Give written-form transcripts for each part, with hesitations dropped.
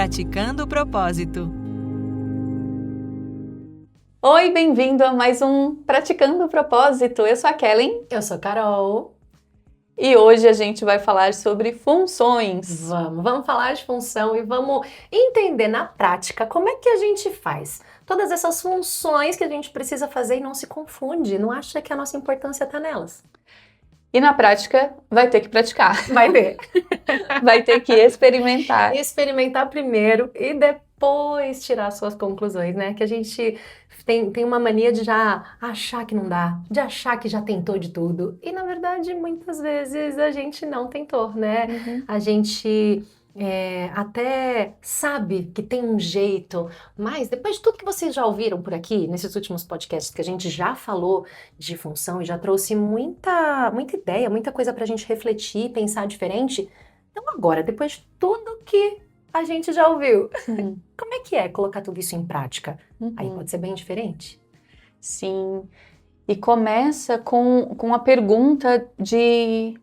Praticando o Propósito. Oi, bem-vindo a mais um Praticando o Propósito. Eu sou a Kellen. Eu sou a Carol. E hoje a gente vai falar sobre funções. Vamos falar de função e vamos entender na prática como é que a gente faz todas essas funções que a gente precisa fazer e não se confunde, não acha que a nossa importância está nelas. E na prática, vai ter que praticar. Vai ter. Vai ter que experimentar. Experimentar primeiro e depois tirar suas conclusões, né? Que a gente tem uma mania de já achar que não dá, de achar que já tentou de tudo. E, na verdade, muitas vezes a gente não tentou, né? A gente até sabe que tem um jeito, mas depois de tudo que vocês já ouviram por aqui, nesses últimos podcasts que a gente já falou de função e já trouxe muita ideia, muita coisa pra gente refletir, pensar diferente. Então agora, depois de tudo que a gente já ouviu, como é colocar tudo isso em prática? Aí pode ser bem diferente. Sim, e começa com a pergunta de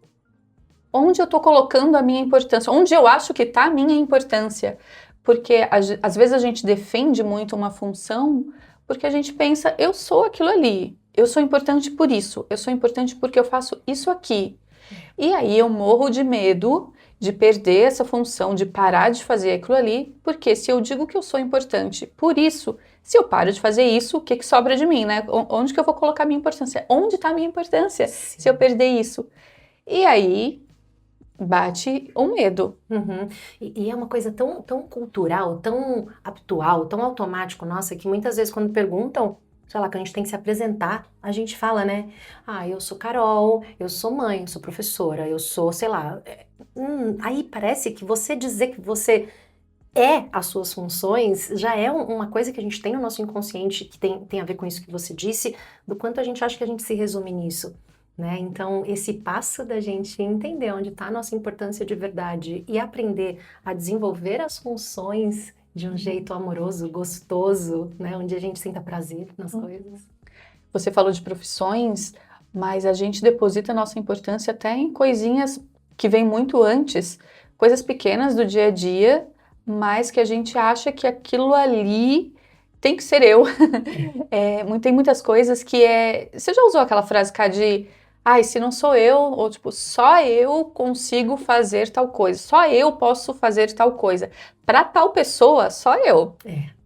onde eu estou colocando a minha importância, onde eu acho que está a minha importância. Porque às vezes a gente defende muito uma função porque a gente pensa, eu sou aquilo ali, eu sou importante por isso, eu sou importante porque eu faço isso aqui. E aí eu morro de medo de perder essa função, de parar de fazer aquilo ali, porque se eu digo que eu sou importante por isso, se eu paro de fazer isso, o que sobra de mim, né? Onde que eu vou colocar a minha importância? Onde está a minha importância se eu perder isso? E aí bate um medo. E é uma coisa tão cultural, tão habitual, tão automático, nossa, que muitas vezes quando perguntam, sei lá, que a gente tem que se apresentar, a gente fala, né? Ah, eu sou Carol, eu sou mãe, eu sou professora, eu sou, sei lá. Aí parece que você dizer que você é as suas funções já é uma coisa que a gente tem no nosso inconsciente que tem a ver com isso que você disse, do quanto a gente acha que a gente se resume nisso. Né? Então, esse passo da gente entender onde está a nossa importância de verdade e aprender a desenvolver as funções de um jeito amoroso, gostoso, né? Onde a gente sinta prazer nas coisas. Você falou de profissões, mas a gente deposita a nossa importância até em coisinhas que vêm muito antes, coisas pequenas do dia a dia, mas que a gente acha que aquilo ali tem que ser eu. Tem muitas coisas que Você já usou aquela frase, Cá, de ai, se não sou eu, ou tipo, só eu consigo fazer tal coisa, só eu posso fazer tal coisa. Para tal pessoa, só eu.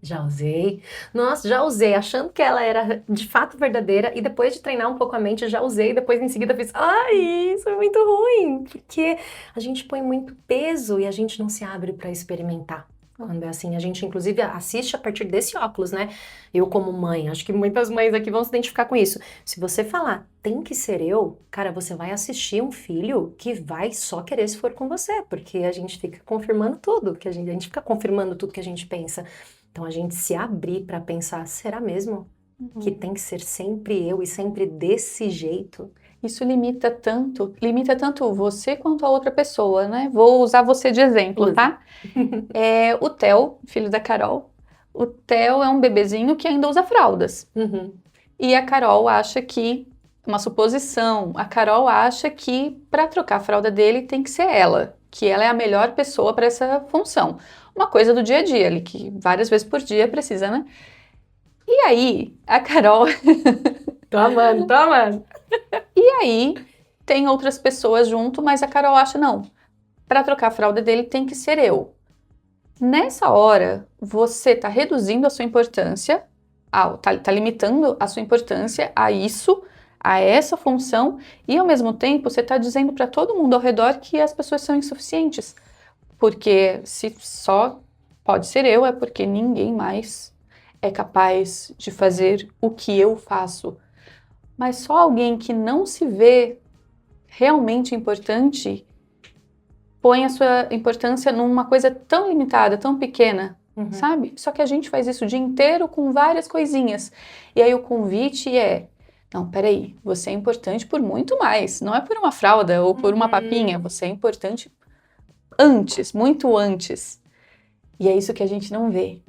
Já usei. Nossa, já usei, achando que ela era de fato verdadeira, e depois de treinar um pouco a mente, já usei, e depois em seguida fiz, ai, isso é muito ruim, porque a gente põe muito peso e a gente não se abre para experimentar. Quando é assim, a gente inclusive assiste a partir desse óculos, né? Eu como mãe, acho que muitas mães aqui vão se identificar com isso. Se você falar, tem que ser eu, cara, você vai assistir um filho que vai só querer se for com você, porque a gente fica confirmando tudo, que a gente fica confirmando tudo que a gente pensa. Então a gente se abrir para pensar, será mesmo que tem que ser sempre eu e sempre desse jeito? Isso limita tanto você quanto a outra pessoa, né? Vou usar você de exemplo, tá? O Theo, filho da Carol, o Theo é um bebezinho que ainda usa fraldas. E a Carol acha que, uma suposição, a Carol acha que para trocar a fralda dele tem que ser ela, que ela é a melhor pessoa para essa função. Uma coisa do dia a dia, ali, que várias vezes por dia precisa, né? E aí, a Carol... Tô amando. E aí, tem outras pessoas junto, mas a Carol acha, não, para trocar a fralda dele tem que ser eu. Nessa hora, você tá reduzindo a sua importância, tá limitando a sua importância a isso, a essa função, e ao mesmo tempo você tá dizendo para todo mundo ao redor que as pessoas são insuficientes. Porque se só pode ser eu, é porque ninguém mais é capaz de fazer o que eu faço. Mas só alguém que não se vê realmente importante põe a sua importância numa coisa tão limitada, tão pequena, sabe? Só que a gente faz isso o dia inteiro com várias coisinhas. E aí o convite não, peraí, você é importante por muito mais. Não é por uma fralda ou por uma papinha, você é importante antes, muito antes. E é isso que a gente não vê.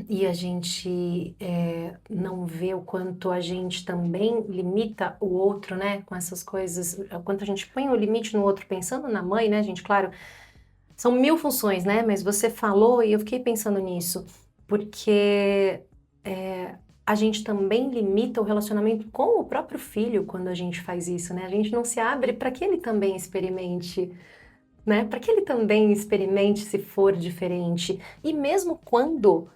E a gente não vê o quanto a gente também limita o outro, né, com essas coisas, o quanto a gente põe o limite no outro, pensando na mãe, né, gente, claro, São 1000 funções, né? Mas você falou e eu fiquei pensando nisso, porque a gente também limita o relacionamento com o próprio filho quando a gente faz isso, né? A gente não se abre para que ele também experimente, né? Para que ele também experimente se for diferente. E mesmo quando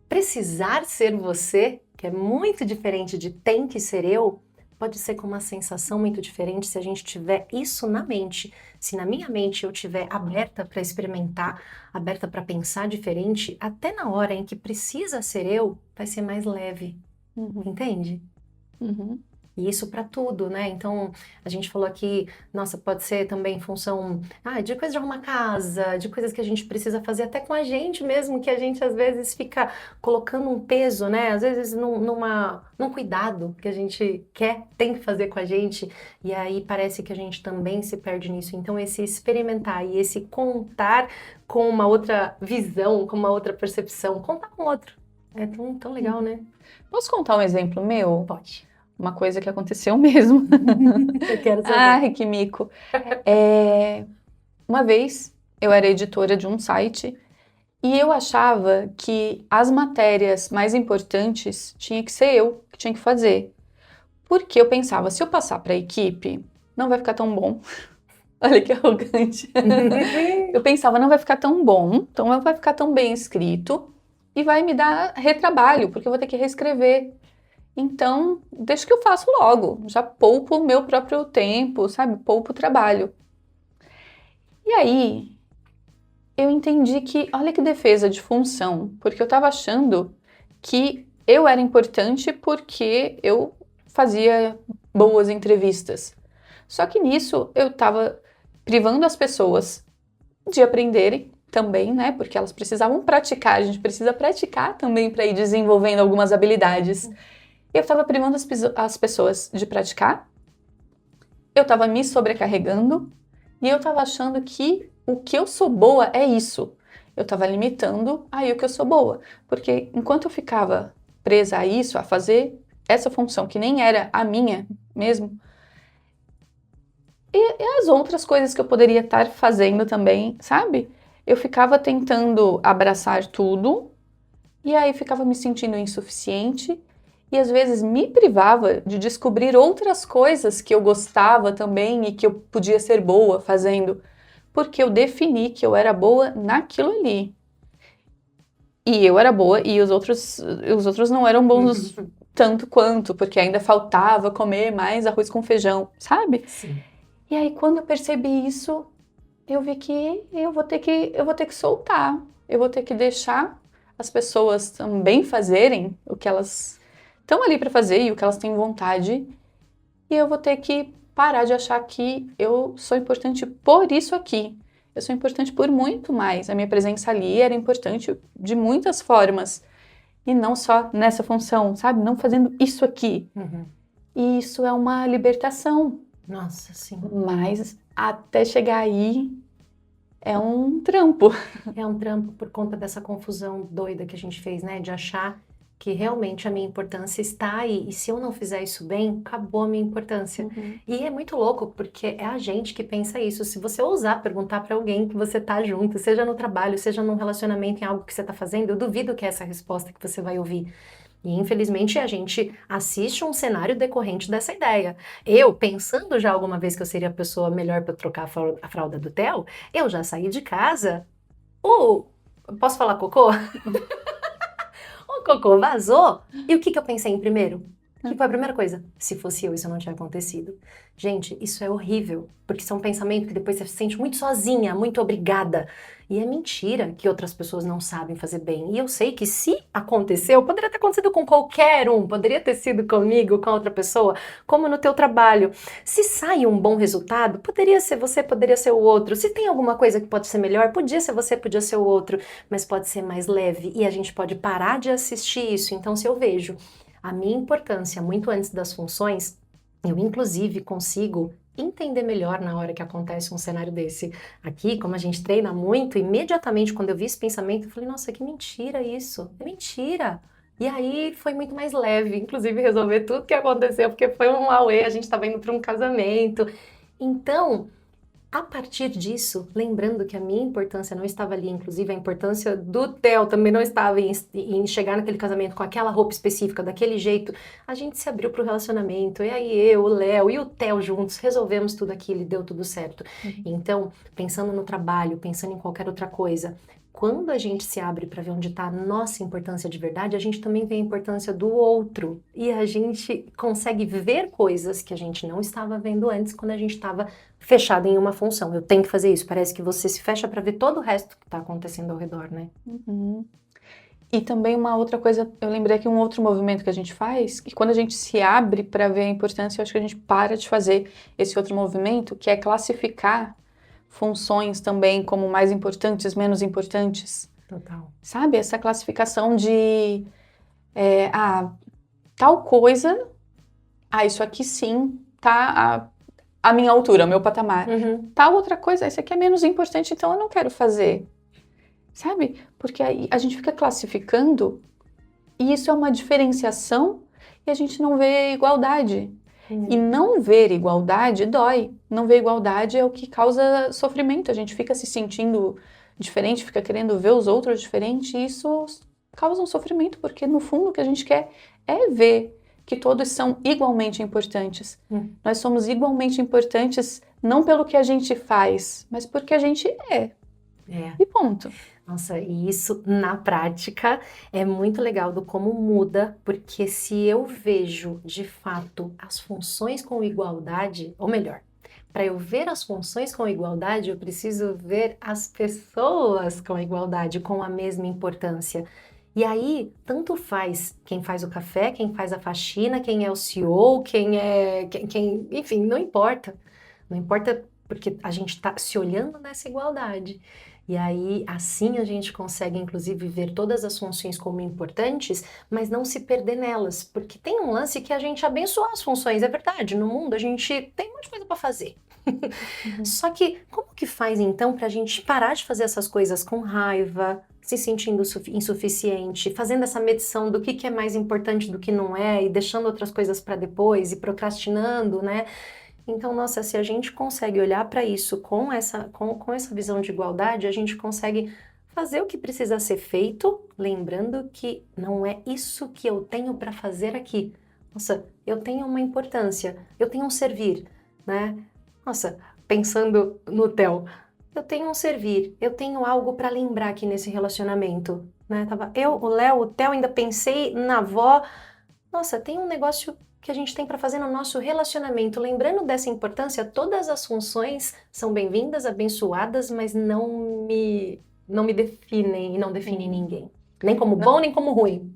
precisar ser você, que é muito diferente de tem que ser eu, pode ser com uma sensação muito diferente se a gente tiver isso na mente. Se na minha mente eu estiver aberta para experimentar, aberta para pensar diferente, até na hora em que precisa ser eu, vai ser mais leve, entende? Uhum. E isso para tudo, né? Então, a gente falou aqui, nossa, pode ser também em função, de coisa de arrumar casa, de coisas que a gente precisa fazer até com a gente mesmo, que a gente às vezes fica colocando um peso, né? Às vezes num cuidado que a gente tem que fazer com a gente, e aí parece que a gente também se perde nisso. Então, esse experimentar e esse contar com uma outra visão, com uma outra percepção, contar com outro. É tão legal, né? Posso contar um exemplo meu? Pode. Uma coisa que aconteceu mesmo. Eu quero saber. Ai, que mico. Uma vez eu era editora de um site e eu achava que as matérias mais importantes tinha que ser eu que tinha que fazer. Porque eu pensava, se eu passar para a equipe, não vai ficar tão bom. Olha que arrogante. Eu pensava, não vai ficar tão bom, então não vai ficar tão bem escrito e vai me dar retrabalho, porque eu vou ter que reescrever. Então, deixa que eu faço logo, já poupo o meu próprio tempo, sabe? Poupo o trabalho. E aí, eu entendi que, olha que defesa de função, porque eu estava achando que eu era importante porque eu fazia boas entrevistas. Só que nisso eu estava privando as pessoas de aprenderem também, né? Porque elas precisavam praticar, a gente precisa praticar também para ir desenvolvendo algumas habilidades. Eu estava privando as pessoas de praticar, eu estava me sobrecarregando e eu estava achando que o que eu sou boa é isso. Eu estava limitando aí o que eu sou boa, porque enquanto eu ficava presa a isso, a fazer essa função que nem era a minha mesmo, e as outras coisas que eu poderia estar fazendo também, sabe? Eu ficava tentando abraçar tudo e aí ficava me sentindo insuficiente. E às vezes me privava de descobrir outras coisas que eu gostava também e que eu podia ser boa fazendo, porque eu defini que eu era boa naquilo ali. E eu era boa e os outros não eram bons tanto quanto, porque ainda faltava comer mais arroz com feijão, sabe? Sim. E aí quando eu percebi isso, eu vi que eu vou ter que soltar, eu vou ter que deixar as pessoas também fazerem o que elas estão ali para fazer e o que elas têm vontade, e eu vou ter que parar de achar que eu sou importante por isso aqui. Eu sou importante por muito mais. A minha presença ali era importante de muitas formas, e não só nessa função, sabe? Não fazendo isso aqui. Uhum. E isso é uma libertação, Nossa, sim. mas até chegar aí é um trampo. É um trampo por conta dessa confusão doida que a gente fez, né? De achar que realmente a minha importância está aí. E se eu não fizer isso bem, acabou a minha importância. E é muito louco, porque é a gente que pensa isso. Se você ousar perguntar para alguém que você tá junto, seja no trabalho, seja num relacionamento, em algo que você tá fazendo, eu duvido que é essa a resposta que você vai ouvir. E infelizmente a gente assiste um cenário decorrente dessa ideia. Eu, pensando já alguma vez que eu seria a pessoa melhor para trocar a fralda do Theo, eu já saí de casa. Posso falar cocô? O cocô vazou. E o que eu pensei em primeiro? Que foi a primeira coisa? Se fosse eu, isso não tinha acontecido. Gente, isso é horrível, porque isso é um pensamento que depois você se sente muito sozinha, muito obrigada. E é mentira que outras pessoas não sabem fazer bem. E eu sei que se aconteceu, poderia ter acontecido com qualquer um, poderia ter sido comigo, com outra pessoa, como no teu trabalho. Se sai um bom resultado, poderia ser você, poderia ser o outro. Se tem alguma coisa que pode ser melhor, podia ser você, podia ser o outro, mas pode ser mais leve e a gente pode parar de assistir isso. Então, se eu vejo a minha importância muito antes das funções, eu inclusive consigo entender melhor na hora que acontece um cenário desse. Aqui, como a gente treina muito, imediatamente quando eu vi esse pensamento, eu falei, nossa, que mentira isso, é mentira. E aí foi muito mais leve, inclusive resolver tudo que aconteceu, porque foi um auê, a gente estava indo para um casamento. Então, A partir disso, lembrando que a minha importância não estava ali, inclusive a importância do Theo também não estava em chegar naquele casamento com aquela roupa específica, daquele jeito, a gente se abriu para o relacionamento, e aí eu, o Léo e o Theo juntos resolvemos tudo aquilo e deu tudo certo. Então, pensando no trabalho, pensando em qualquer outra coisa, quando a gente se abre para ver onde está a nossa importância de verdade, a gente também vê a importância do outro. E a gente consegue ver coisas que a gente não estava vendo antes quando a gente estava fechado em uma função. Eu tenho que fazer isso. Parece que você se fecha para ver todo o resto que está acontecendo ao redor, né? E também uma outra coisa, eu lembrei aqui um outro movimento que a gente faz, que quando a gente se abre para ver a importância, eu acho que a gente para de fazer esse outro movimento, que é classificar funções também como mais importantes, menos importantes. Total. Sabe? Essa classificação de tal coisa, isso aqui sim tá a minha altura, o meu patamar. Tal outra coisa, isso aqui é menos importante, então eu não quero fazer. Sabe? Porque aí a gente fica classificando e isso é uma diferenciação e a gente não vê igualdade. E não ver igualdade dói. Não ver igualdade é o que causa sofrimento. A gente fica se sentindo diferente, fica querendo ver os outros diferentes e isso causa um sofrimento, porque no fundo o que a gente quer é ver que todos são igualmente importantes. Nós somos igualmente importantes não pelo que a gente faz, mas porque a gente é. E ponto. Nossa, e isso na prática é muito legal do como muda, porque se eu vejo de fato as funções com igualdade, ou melhor, para eu ver as funções com igualdade, eu preciso ver as pessoas com igualdade, com a mesma importância. E aí, tanto faz quem faz o café, quem faz a faxina, quem é o CEO, enfim, não importa. Não importa porque a gente está se olhando nessa igualdade. E aí, assim a gente consegue, inclusive, ver todas as funções como importantes, mas não se perder nelas. Porque tem um lance que a gente abençoa as funções, é verdade. No mundo a gente tem um monte de coisa para fazer. Só que, como que faz então para a gente parar de fazer essas coisas com raiva, se sentindo insuficiente, fazendo essa medição do que é mais importante do que não é, e deixando outras coisas para depois, e procrastinando, né? Então, nossa, se a gente consegue olhar para isso com essa visão de igualdade, a gente consegue fazer o que precisa ser feito, lembrando que não é isso que eu tenho para fazer aqui. Nossa, eu tenho uma importância, eu tenho um servir, né? Nossa, pensando no Theo, eu tenho um servir, eu tenho algo para lembrar aqui nesse relacionamento, né? Tava eu, o Léo, o Theo, ainda pensei na avó. Nossa, tem um negócio que a gente tem para fazer no nosso relacionamento. Lembrando dessa importância, todas as funções são bem-vindas, abençoadas, mas não me definem e não definem ninguém. Nem como bom, nem como ruim.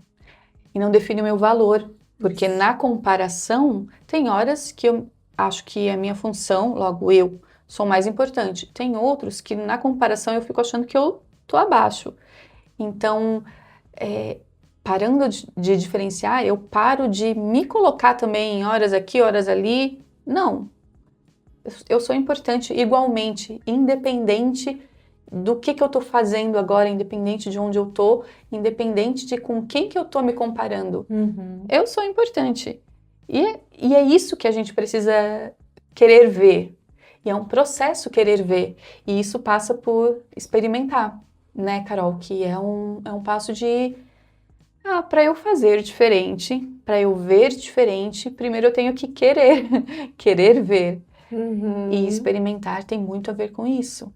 E não define o meu valor, porque na comparação, tem horas que eu acho que a minha função, logo eu, sou mais importante. Tem outros que na comparação eu fico achando que eu tô abaixo. Então, parando de diferenciar, eu paro de me colocar também em horas aqui, horas ali. Não. Eu sou importante igualmente, independente do que eu tô fazendo agora, independente de onde eu tô, independente de com quem que eu tô me comparando. Eu sou importante. E é isso que a gente precisa querer ver. E é um processo querer ver. E isso passa por experimentar, né, Carol? Que é um passo de... para eu fazer diferente, para eu ver diferente, primeiro eu tenho que querer ver. E experimentar tem muito a ver com isso.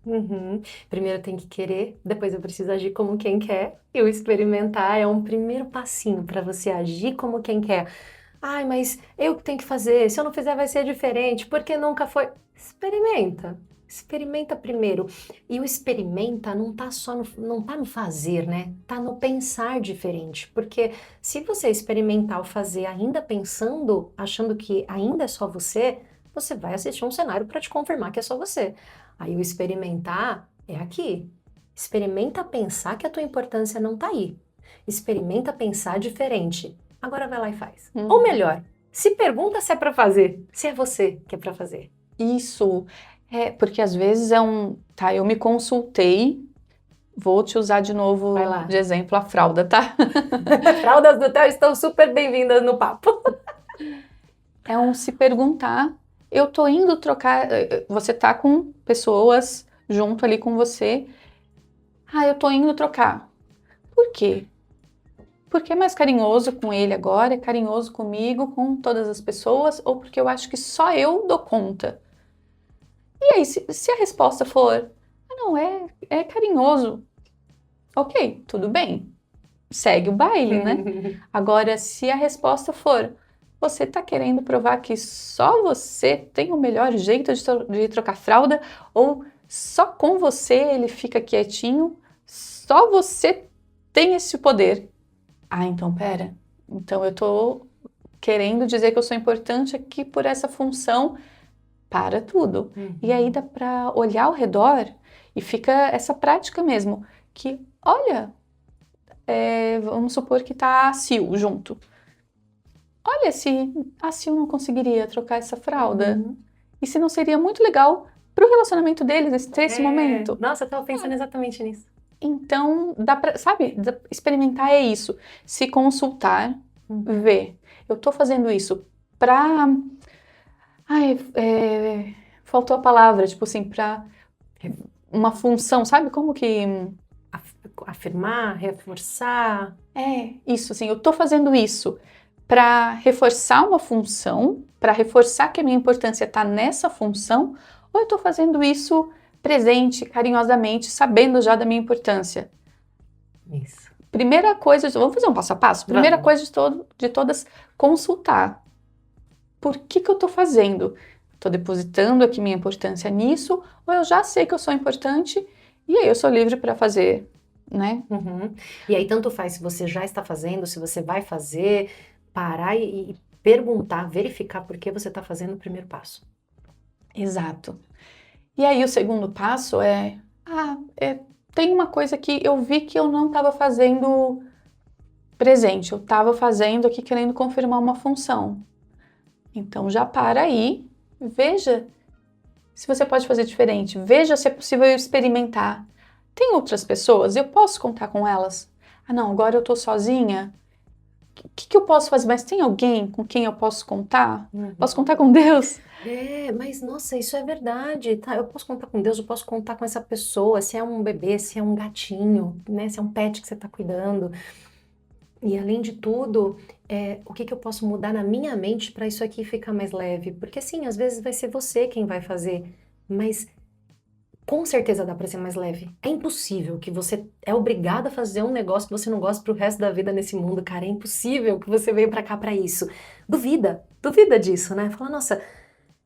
Primeiro tem que querer, depois eu preciso agir como quem quer. E o experimentar é um primeiro passinho para você agir como quem quer. Ai, mas eu que tenho que fazer, se eu não fizer vai ser diferente, porque nunca foi. Experimenta. Experimenta primeiro. E o experimenta não tá no fazer, né? Tá no pensar diferente. Porque se você experimentar o fazer ainda pensando, achando que ainda é só você vai assistir um cenário para te confirmar que é só você. Aí o experimentar é aqui. Experimenta pensar que a tua importância não tá aí. Experimenta pensar diferente. Agora vai lá e faz. Ou melhor, se pergunta se é para fazer, se é você que é para fazer. Isso. Porque às vezes eu me consultei, vou te usar de novo de exemplo a fralda, tá? Fraldas do Theo estão super bem-vindas no papo. É se perguntar eu tô indo trocar, você tá com pessoas junto ali com você, eu tô indo trocar. Por quê? Porque é mais carinhoso com ele agora, é carinhoso comigo, com todas as pessoas, ou porque eu acho que só eu dou conta? E aí, se a resposta for, não, é carinhoso, ok, tudo bem, segue o baile, né? Agora, se a resposta for, você tá querendo provar que só você tem o melhor jeito de trocar fralda, ou só com você ele fica quietinho, só você tem esse poder. Então pera. Então eu tô querendo dizer que eu sou importante aqui por essa função para tudo. E aí dá para olhar ao redor e fica essa prática mesmo, que olha, vamos supor que tá a Sil junto. Olha se a Sil não conseguiria trocar essa fralda. E se não seria muito legal pro relacionamento deles ter esse momento. Nossa, eu tava pensando exatamente nisso. Então, dá pra, sabe, experimentar é isso. Se consultar, ver. Eu tô fazendo isso pra... faltou a palavra, tipo assim, pra uma função, sabe? Como que... Afirmar, reforçar. Isso, assim, eu tô fazendo isso pra reforçar uma função, pra reforçar que a minha importância tá nessa função, ou eu tô fazendo isso presente, carinhosamente, sabendo já da minha importância? Isso. Primeira coisa, vamos fazer um passo a passo? Primeira coisa de todas, consultar. Por que eu estou fazendo? Estou depositando aqui minha importância nisso, ou eu já sei que eu sou importante e aí eu sou livre para fazer, né? E aí tanto faz se você já está fazendo, se você vai fazer, parar e perguntar, verificar por que você está fazendo o primeiro passo. Exato. E aí o segundo passo tem uma coisa que eu vi que eu não estava fazendo presente, eu estava fazendo aqui querendo confirmar uma função. Então já para aí, veja se você pode fazer diferente, veja se é possível experimentar. Tem outras pessoas? Eu posso contar com elas? Não, agora eu tô sozinha. O que eu posso fazer? Mas tem alguém com quem eu posso contar? Posso contar com Deus? Mas nossa, isso é verdade, tá? Eu posso contar com Deus, eu posso contar com essa pessoa, se é um bebê, se é um gatinho, né? Se é um pet que você tá cuidando. E além de tudo, o que eu posso mudar na minha mente para isso aqui ficar mais leve? Porque sim, às vezes vai ser você quem vai fazer, mas com certeza dá para ser mais leve. É impossível que você é obrigado a fazer um negócio que você não gosta pro resto da vida nesse mundo, cara. É impossível que você veio para cá para isso. Duvida disso, né? Fala, nossa,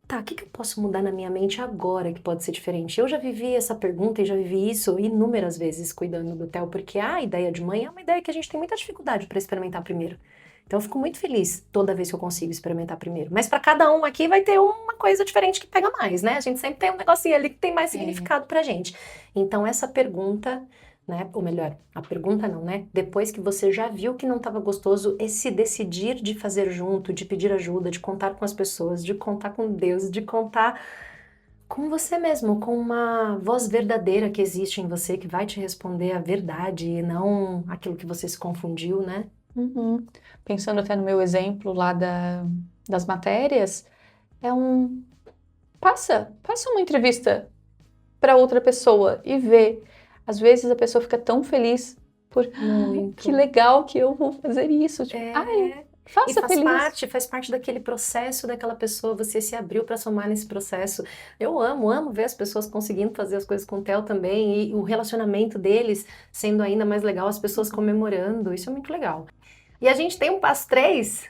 tá, o que eu posso mudar na minha mente agora que pode ser diferente? Eu já vivi essa pergunta e já vivi isso inúmeras vezes cuidando do Theo, porque a ideia de mãe é uma ideia que a gente tem muita dificuldade para experimentar primeiro. Então eu fico muito feliz toda vez que eu consigo experimentar primeiro. Mas para cada um aqui vai ter uma coisa diferente que pega mais, né? A gente sempre tem um negocinho ali que tem mais significado pra gente. Então essa pergunta, né? Ou melhor, a pergunta não, né? Depois que você já viu que não estava gostoso, esse decidir de fazer junto, de pedir ajuda, de contar com as pessoas, de contar com Deus, de contar com você mesmo, com uma voz verdadeira que existe em você, que vai te responder a verdade e não aquilo que você se confundiu, né? Pensando até no meu exemplo lá das matérias, passa uma entrevista para outra pessoa e vê. Às vezes a pessoa fica tão feliz por que legal que eu vou fazer isso. Tipo, faça e feliz. faz parte daquele processo daquela pessoa, você se abriu para somar nesse processo. Eu amo ver as pessoas conseguindo fazer as coisas com o Theo também e o relacionamento deles sendo ainda mais legal, as pessoas comemorando, isso é muito legal. E a gente tem um passo 3?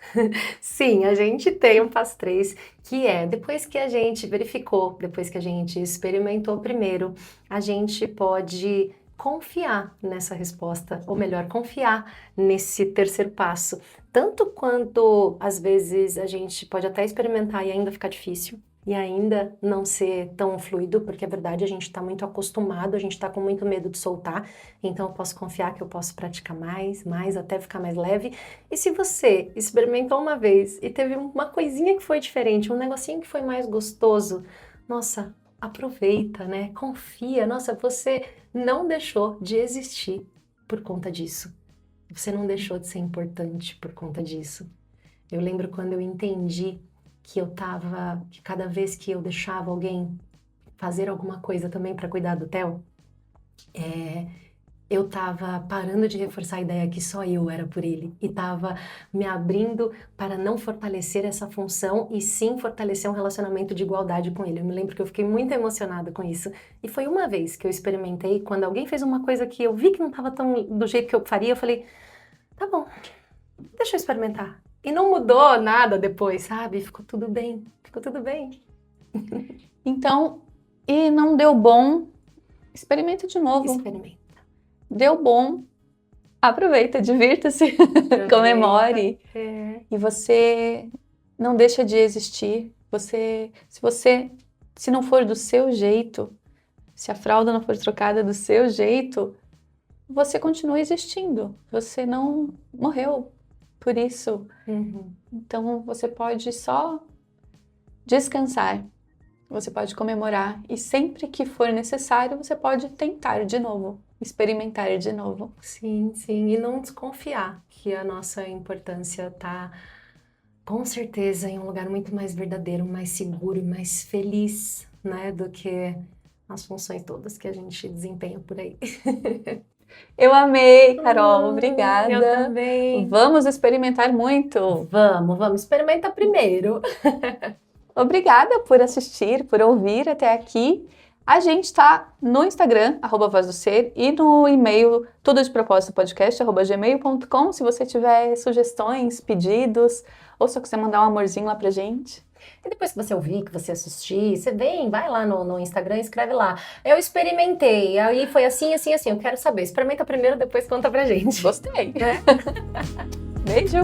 Sim, a gente tem um passo 3, que é, depois que a gente verificou, depois que a gente experimentou primeiro, a gente pode confiar nessa resposta, ou melhor, confiar nesse terceiro passo. Tanto quanto, às vezes, a gente pode até experimentar e ainda ficar difícil, e ainda não ser tão fluido, porque é verdade, a gente está muito acostumado, a gente está com muito medo de soltar, então eu posso confiar que eu posso praticar mais, até ficar mais leve. E se você experimentou uma vez e teve uma coisinha que foi diferente, um negocinho que foi mais gostoso, nossa, aproveita, né? Confia, nossa, você não deixou de existir por conta disso. Você não deixou de ser importante por conta disso. Eu lembro quando eu entendi que cada vez que eu deixava alguém fazer alguma coisa também para cuidar do Theo, eu tava parando de reforçar a ideia que só eu era por ele e tava me abrindo para não fortalecer essa função e sim fortalecer um relacionamento de igualdade com ele. Eu me lembro que eu fiquei muito emocionada com isso. E foi uma vez que eu experimentei, quando alguém fez uma coisa que eu vi que não estava tão do jeito que eu faria, eu falei, tá bom, deixa eu experimentar. E não mudou nada depois, sabe? Ficou tudo bem, ficou tudo bem. Então, e não deu bom, experimenta de novo. Experimenta. Deu bom, aproveita, divirta-se, comemore. E você não deixa de existir. Se não for do seu jeito, se a fralda não for trocada do seu jeito, você continua existindo. Você não morreu por isso. Então você pode só descansar. Você pode comemorar e sempre que for necessário, você pode tentar de novo, experimentar de novo. Sim, sim. E não desconfiar que a nossa importância está, com certeza, em um lugar muito mais verdadeiro, mais seguro e mais feliz, né? Do que as funções todas que a gente desempenha por aí. Eu amei, Carol. Obrigada. Eu também. Vamos experimentar muito. Vamos. Experimenta primeiro. Obrigada por assistir, por ouvir até aqui. A gente está no Instagram, @VozDoSer, e no e-mail tudodepropósitopodcast@gmail.com. Se você tiver sugestões, pedidos, ou se você quiser mandar um amorzinho lá pra gente. E depois que você ouvir, que você assistir, você vai lá no Instagram e escreve lá. Eu experimentei, aí foi assim. Eu quero saber. Experimenta primeiro, depois conta pra gente. Gostei. Beijo.